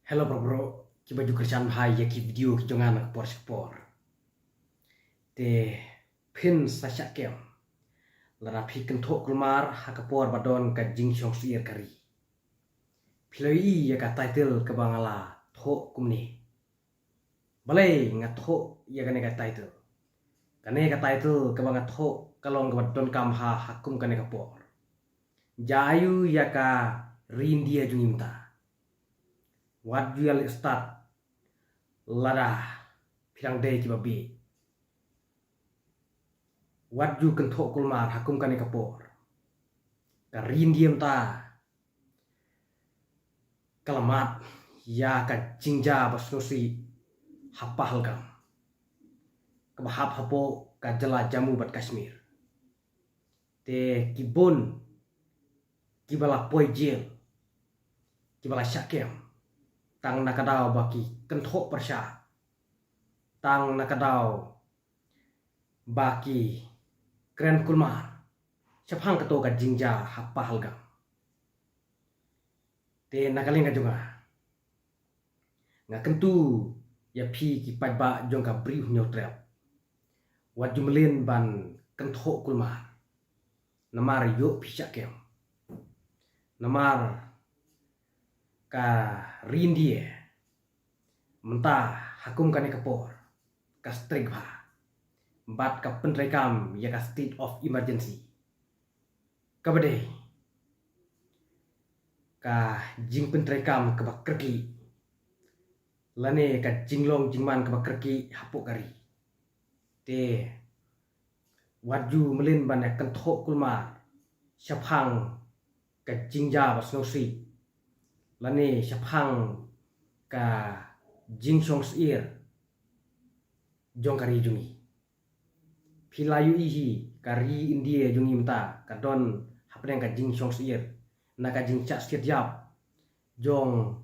Hello bro, ki baju kerjaan bahai ya ki video ki jangan kepor. Te pin sasak kem. Lara pi kentok kulmar ha kepor badon ka jing syong siir kari. Piloi ya ka title ke bangala thok kumni. Balai ngat thok ya kane ka title. Kane ka title ke banga thok kalong ke badon kam ha hakum kane kepor. Jayu ya ka rindia jungimta. What real start lada pirang day ki babi. What you can talk kulmar hakum kane kapor. Karin diem ta. Kalamat ya ka jingja basnosi hapa halgam. Kabahap hapo ka jala jamu bat Kashmir. Te kibun kibala poi jil. Kibala syakem. Tang nakadaw baki kentok persya. Tang nakadaw baki keren kulmar. Siapang ketua ka jingja hapa halgam. Te nakaling ka juga. Nga kentu ya pi ki pajba jong ka brief nyotrel. Wat jumelin ban kentok kulmar. Namar yuk pisyak kem. Namar ka rindie. Mentah hakum kane kapor. Ka strik ba. Bat ka pentrekam ya ka state of emergency. Kabade ka jing pentrekam ka bakrki. Lane ka jinglong jingman ka bakrki hapok kari. Te waju melin ban kentok kulmar. Siapang ka jingja basnosi. Lane siapang ka jingsong siir. Jong kari jungi. Pilayu ihi kari India jungi mta kadon hapdeng ka jing syong siir na ka jing cak setiap jong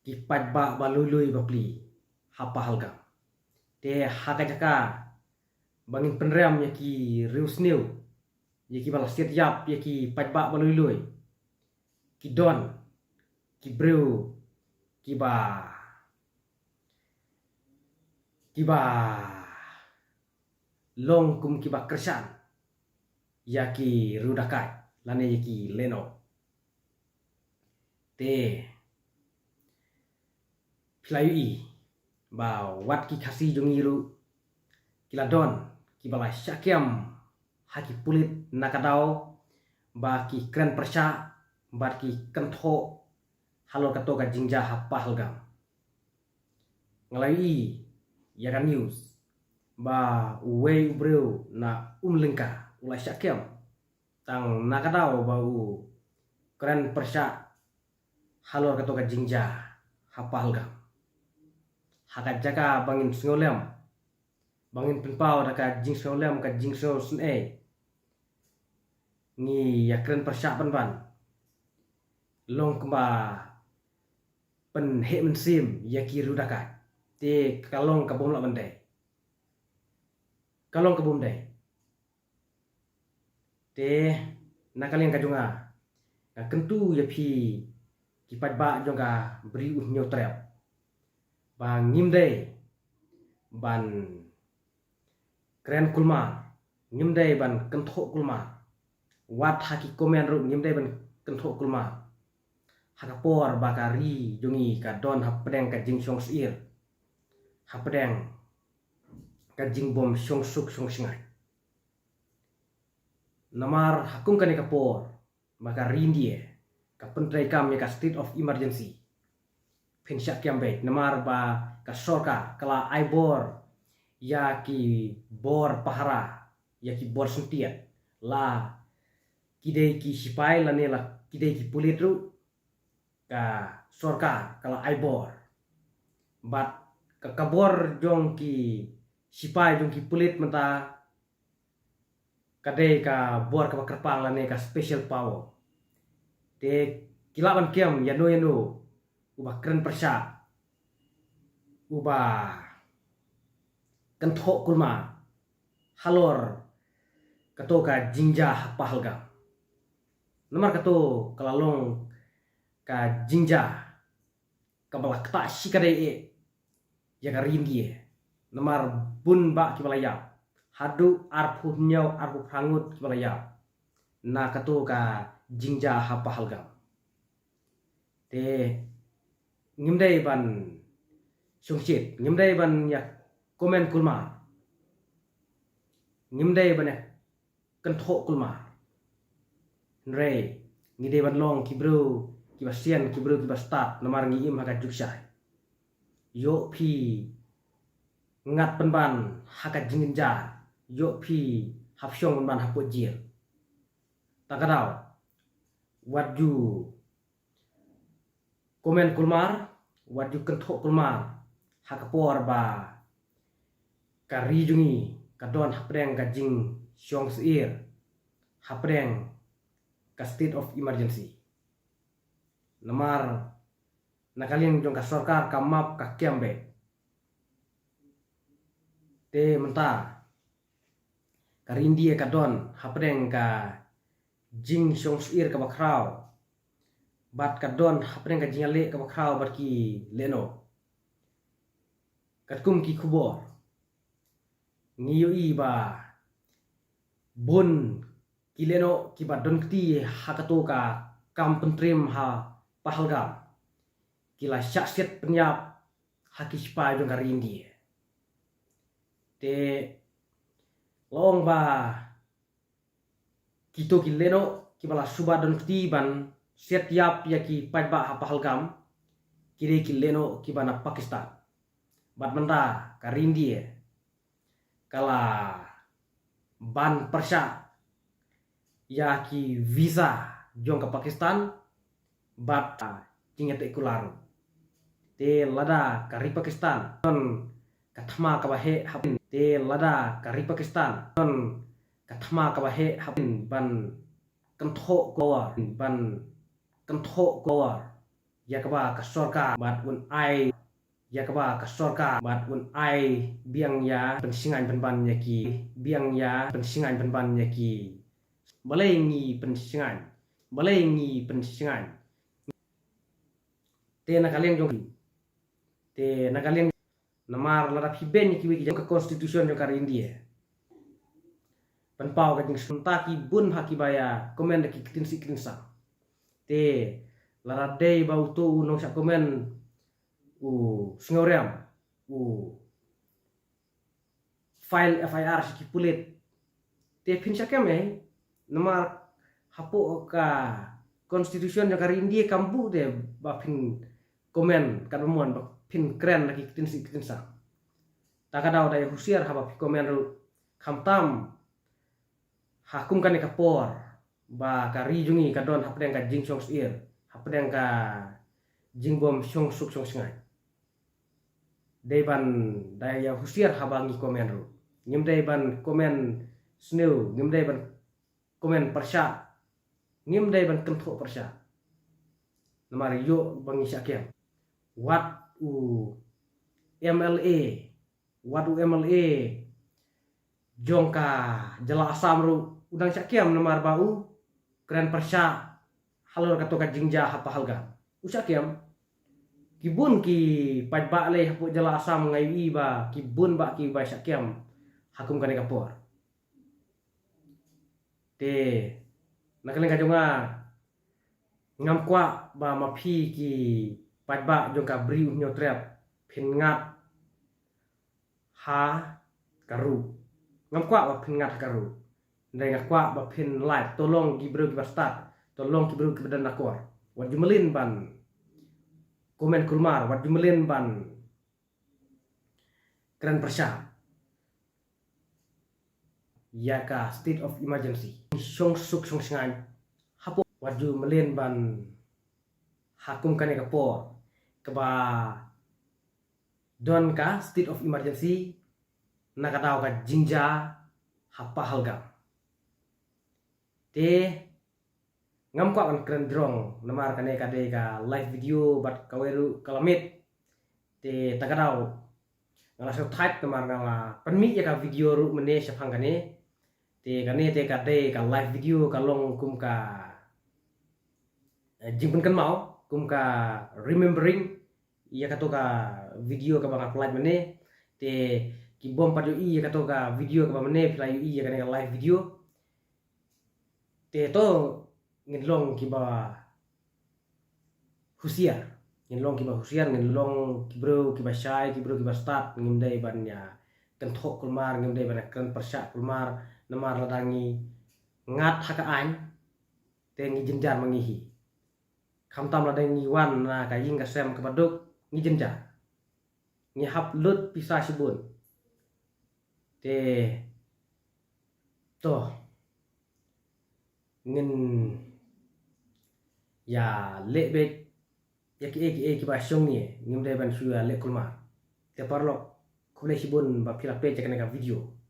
kipat ba balului bapli hapa halgam te haka jaka bangin penrem yaki riusneu yaki bala setiap yaki patba balului ki don ki breu kiba long kum kiba kersan yaki rudakai lane yaki leno te pilayui ba wat ki khasi jongiru kiladon kibala syakiam haki pulit nakadao ba ki kren persya ba ki kentho halo kato ka jingja hapa halgam ngalai ya kan news ba uwe ubreu na umlengka ulai syakem tang nakadao ba u keren persya halor kato ka jingja hapa halgam hakat jaka bangin singolem bangin penpau daka jing singolem ka jing sun ni ya keren persya ban long kemba pen he mensim ya kiru daka te kalong kabom la bandai kalong ke bumdai te nakaling ka junga ka kentu ya pi kipat ba jonga beri nyotrel ba ngimdai ban keren kulma ngimdai ban kenthok kulma wat haki komen ru ngimdai ban kenthok kulma hakapor bakari jongi ka don hapdeng ka jing syong siir hapdeng kajing bom syong suk syong singai. Namar hakum kane kapor maka rindie ka pentrai kam ya ka state of emergency. Pensyak kiambe namar ba ka sorka kala aibor ya ki bor pahara ya ki bor sentiat la kidei ki sipai la nela kidei ki pulitru ka sorka kala aibor bat ka kabor jong ki sipai jong ki pulit mata kadai ka bor ka kerpang lane ka special power te kilaban kem yano ubah keren persya ubah kenthok kulma halor kato ka jingja hapa halgam nomor kato kalalong ka jingja kabala kta shikade ya karin dia namar bun ba kibalaya hadu arpu nyau arpu prangut kibalaya na kato ka jingja hapa halgam te ngimdai ban sungsit ngimdai ban ya komen kulma ngimdai ban ya kenthok kulma Nre ngide ban long kibru kibasian kibru kibastat namar ngiim hakat juksai yo pi ngat penban hakat jinginjar yo pi hapsyong penban hapot jir takadau wadu komen kulmar wadu kenthok kulmar hakapor ba kari jungi kadon hapreng kajing syong seir hapreng ka state of emergency namar nakalin jong ka sarkar ka map ka kiambe te menta karindi ka don hapreng ka jing syong seir ka bakrau bat ka don hapreng ka jingale ka bakrau bat ki leno katkum ki khubor ngiyo iba bun kileno kiba don kti hakato ka kampentrim ha pahalgam kila syaksiat penyap hakispa jong kari indi te long ba kito kileno kibala suba don kti ban setiap ya ki pajba ha pahalgam kire kileno kibana Pakistan bat menda kari indi kala ban persya ya ki visa jong ke Pakistan bat tingete kularu te lada kari Pakistan don kathma kabahe hapin te lada kari Pakistan don kathma kabahe hapin ban kentho kowar ban kentho kowar yakaba ka sarkar bat un ai yakaba ka sarkar bat un ai biang ya pensingan penban yaki biang ya pensingan penban yaki balengi pensingan te nakaleng jong te nakaleng namar lara phiben ki wiki jong constitution jong kar India penpau ka jing sunta ki bun haki baya komen ki kitinsi kitinsa te lara dei bau to unong sa komen singoriam file FIR si pulit te pinsa keme namar hapo ka constitution yang kari India kambu de bapin komen kadumuan bapin keren lagi kitinsa takadau daya husiar haba komen ru kamtam hakum kan kapor ba kari jungi kadon hapdeng ka jing song ir hapdeng ka jing bom song suk song singai deban daya husiar haba ngi komen ru ngim deban komen snew ngim deban komen persya ngim dai ban kentho persya namar yo bangi syakem wat MLA jongka jala asam ru udang syakem namar bau keren persya halor kato ka jingja hapa halga usyakem kibun ki pajba le hapo jala asam ngai ba kibun ba ki ba syakem hakum kane kapor te nakaleng kajonga ngam kwa ba mapi ki pajba jongka bri unyotrep pingat ha karu ngam kwa ba pingat karu ndai kwa ba pin live tolong gibro gibastat tolong gibro gibadan nakor wat jumelin ban komen kulmar wat jumelin ban keren persya yaka state of emergency song suk song singan hapo waju melen ban hakum kane kapor keba don ka state of emergency nakataw ka jingja hapa halgam te ngam kwa kan keren drong namar kane kade ka live video bat kaweru kalamit te takadaw ngala so type namar ngala penmi ya ka video ru mene syafang kane te kane te kade ka live video kalong kum ka jingpen kan mau kum ka remembering iya kata ka video ka bang apply mane te ki bom pada iya kata ka video ka mane play iya kan live video te to ngilong ki ba husiar ngilong ki ba husiar ngilong ki bro ki ba shy ki bro ki ba start ngimdai ban ya kan thok kulmar ngimdai ban kan persyak kulmar namar ladangi ngat haka an te ngi jenjar mangihi kamtam ladangi wan na ka ying ka sem ka baduk ngi jenjar ngi hap lut pisa sibun te to ngin ya lebe ya ki ba syong ni ngim dai ban shu ya le kulma te parlo kule sibun ba pila pe cek ka video